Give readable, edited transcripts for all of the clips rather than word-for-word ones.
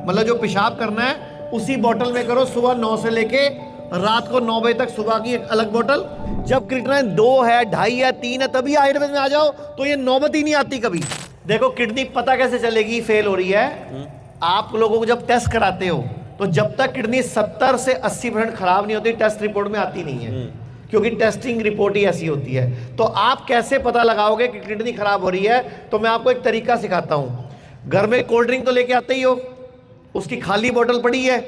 मतलब जो पेशाब करना है उसी बोतल में करो, सुबह 9 से लेके रात को 9 बजे तक सुबह की एक अलग बोतल। जब क्रिएटिनिन 2 है, 2.5 है, 3 है, तभी आयुर्वेद में आ जाओ तो ये नौबत ही नहीं आती कभी। देखो किडनी पता कैसे चलेगी फेल हो रही है, आप लोगों को जब टेस्ट कराते हो तो जब तक किडनी 70 से 80% खराब नहीं होती टेस्ट रिपोर्ट में आती नहीं है, क्योंकि टेस्टिंग रिपोर्ट ही ऐसी होती है। तो आप कैसे पता लगाओगे कि किडनी खराब हो रही है? तो मैं आपको एक तरीका सिखाता हूं। घर में कोल्ड ड्रिंक तो लेके आते ही हो, उसकी खाली बोतल पड़ी है,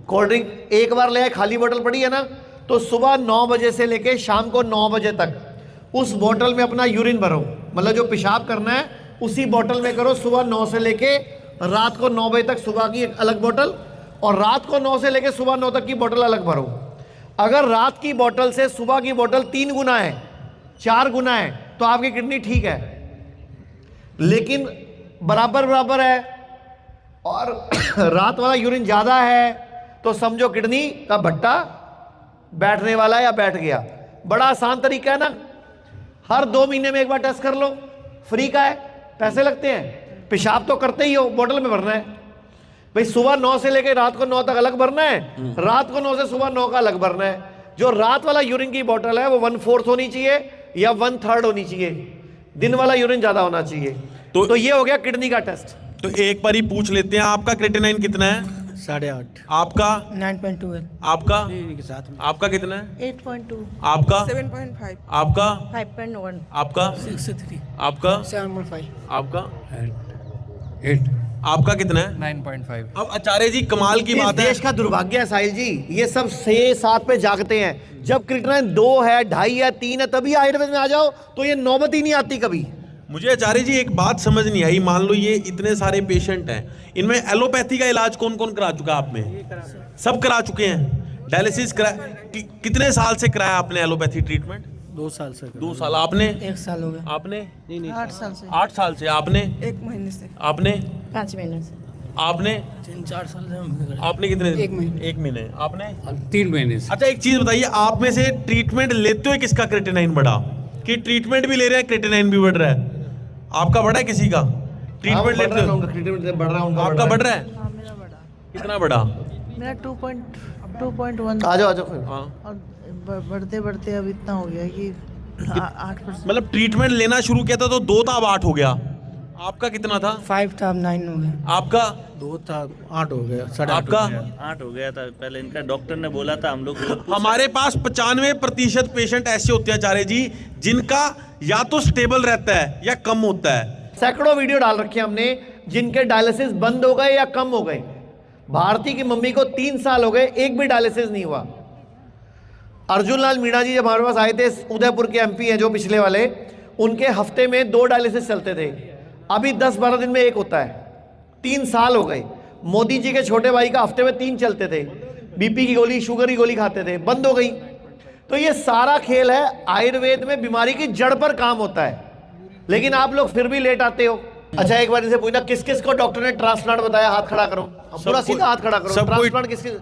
कोल्ड ड्रिंक एक बार ले आए, खाली बोतल पड़ी है ना, तो सुबह 9 बजे से लेके शाम को 9 बजे तक उस बोतल में अपना यूरिन भरो, मतलब जो पेशाब करना है उसी बोतल में करो। सुबह 9 से लेके रात को 9 बजे तक सुबह की एक अलग बोतल, और रात को 9 से लेके सुबह 9 तक की बोतल अलग भरो। अगर रात की बोतल से सुबह की बोतल 3 गुना है, 4 गुना है, तो आपकी किडनी ठीक है। लेकिन बराबर बराबर है और रात वाला यूरिन ज्यादा है तो समझो किडनी का भट्टा बैठने वाला है या बैठ गया। बड़ा आसान तरीका है ना, हर 2 महीने में एक बार टेस्ट कर लो, फ्री का है, पैसे लगते हैं, पेशाब तो करते ही हो, बोतल में भरना है भाई। सुबह 9 से लेकर रात को 9 तक अलग भरना है, रात को 9 से सुबह 9 का अलग भरना है। जो रात वाला यूरिन की बोतल है वो 1/4 होनी चाहिए या 1/3 होनी चाहिए, दिन वाला यूरिन ज्यादा होना चाहिए। तो ये हो गया किडनी का टेस्ट। तो एक बार ही पूछ लेते हैं, आपका क्रिएटिनिन कितना है? 8.5। आपका 9.2 है। आपका के साथ में आपका कितना है? 8.2, आपका 7.5, आपका 5.1, आपका 6.3, आपका 7.5, आपका 8, आपका कितना है? 9.5। अब आचार्य जी कमाल की इस बात है, देश का दुर्भाग्य है साहिल जी, ये सब 6-7 पे जागते हैं। जब क्रिएटिनिन 2 है, 2.5 है, 3 है, तभी आयुर्वेद में आ जाओ तो ये नौबत ही नहीं आती कभी। मुझे आचार्य जी एक बात समझ नहीं आई। मान लो ये इतने सारे पेशेंट हैं, इनमें एलोपैथी का इलाज कौन कौन करा चुका है? आप में सब करा चुके हैं। डायलिसिस करा कितने साल से कराया आपने एलोपैथी ट्रीटमेंट? 2 साल से। 2 साल। आपने? 1 साल हो गया। आपने? 8 साल से, 8 साल से। आपने? 1 महीने से, आपने? 5 महीने से, आपने? 3-4 साल से हम आपने कितने? 1 महीने। 1 महीने। आपने? 3 महीने से। अच्छा एक चीज बताइए, आप में से ट्रीटमेंट लेते हुए किसका क्रिएटिनिन बढ़ा? कि ट्रीटमेंट भी ले रहे हैं क्रिएटिनिन भी बढ़ रहा है? आपका बढ़ा है किसी का? ट्रीटमेंट लेते हो बढ़ रहा है, आपका बढ़ रहा है? हाँ मेरा बड़ा, कितना बढ़ा? मेरा 2.1 आ जाओ फिर। हाँ, और बढ़ते बढ़ते अब इतना हो गया कि 8%। मतलब ट्रीटमेंट लेना शुरू किया था तो 2 था, अब 8 हो गया। आपका कितना था? 5 था, अब 9 हो गया। आपका? 2 था, 8 हो गया। 8.5 आपका? 8 हो गया था पहले, इनका डॉक्टर ने बोला था हम लोग। हमारे पास 95% पेशेंट ऐसे होते हैं आचार्य जी जिनका या तो स्टेबल रहता है या कम होता है। सैकड़ों वीडियो डाल रखे हैं हमने जिनके डायलिसिस बंद हो गए या कम हो गए। भारती की मम्मी को 3 साल हो गए, एक भी डायलिसिस नहीं हुआ। अर्जुन लाल मीणा जी जब हमारे पास आए थे, उदयपुर के एमपी हैं जो पिछले वाले, उनके हफ्ते में 2 डायलिसिस चलते थे, अभी 10-12 दिन में 1 होता है। 3 साल हो गए। मोदी जी के छोटे भाई का हफ्ते में 3 चलते थे, बीपी की गोली, शुगर की गोली खाते थे, बंद हो गई। तो ये सारा खेल है, आयुर्वेद में बीमारी की जड़ पर काम होता है, लेकिन आप लोग फिर भी लेट आते हो। अच्छा एक बार इनसे पूछना, किस किस को डॉक्टर ने ट्रांसप्लांट बताया? हाथ खड़ा करो, पूरा सीधा हाथ खड़ा करो। ट्रांसप्लांट किस किस?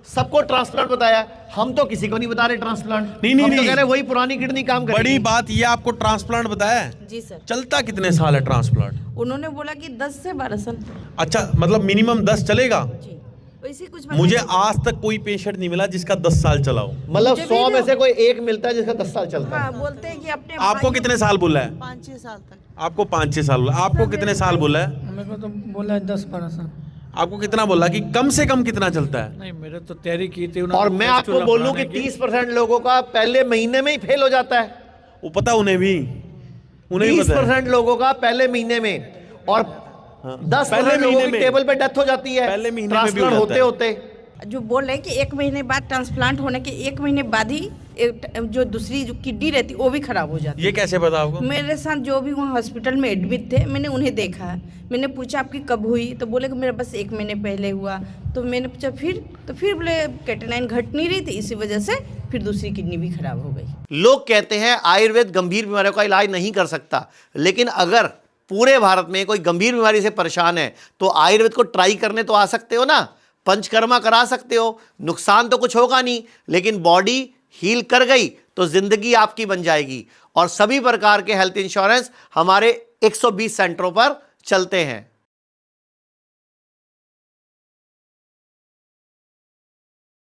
सबको ट्रांसप्लांट बताया। हम तो किसी को नहीं बता रहे ट्रांसप्लांट। नहीं, हम तो नहीं। कह रहे वही पुरानी किडनी काम करेगी। बड़ी बात ये आपको ट्रांसप्लांट बताया है? जी सर, चलता कितने साल है ट्रांसप्लांट? उन्होंने बोला कि 10 से 12 साल। अच्छा मतलब मिनिमम 10 चलेगा? जी, वैसे कुछ मुझे आज तक कोई पेशेंट नहीं मिला जिसका 10 साल चला हो। मतलब मुझे 100 भी में से कोई एक मिलता है जिसका 10 साल चलता है। हाँ बोलते हैं कि अपने आपको भाइयों- कितने साल बोला है? 5-6 साल तक। आपको 5-6 साल बोला। आपको कितने साल बोला है? मेरे को तो बोला है 10-12 साल। आपको कितना बोला कि कम से कम कितना चलता है? नहीं, मेरे तो तैयारी की थी। और मैं आपको बोलूं कि 30% लोगों का पहले महीने में ही फेल हो जाता है। वो पता उन्हें भी 30% लोगों का पहले महीने में, और 10% लोगों की टेबल पे डेथ हो जाती है पहले महीने में भी हो ट्रांसप्लांट जाता होते है। होते। जो बोल रहे हैं कि 1 महीने बाद ट्रांसप्लांट होने के 1 महीने बाद ही जो दूसरी जो किडनी रहती वो भी खराब हो जाती है। ये कैसे पता आपको? मेरे साथ जो भी वहाँ हॉस्पिटल में एडमिट थे, मैंने उन्हें देखा है। मैंने पूछा आपकी कब हुई, तो बोले कि मेरा बस 1 महीने पहले हुआ। तो मैंने पूछा फिर, तो फिर बोले क्रिएटिनिन घट नहीं रही थी, इसी वजह से फिर दूसरी किडनी भी खराब हो गई। लोग कहते हैं आयुर्वेद गंभीर बीमारियों का इलाज नहीं कर सकता, लेकिन अगर पूरे भारत में कोई गंभीर बीमारी से परेशान है तो आयुर्वेद को ट्राई करने तो आ सकते हो ना, पंचकर्मा करा सकते हो, नुकसान तो कुछ होगा नहीं, लेकिन बॉडी हील कर गई तो जिंदगी आपकी बन जाएगी। और सभी प्रकार के हेल्थ इंश्योरेंस हमारे 120 सेंटरों पर चलते हैं।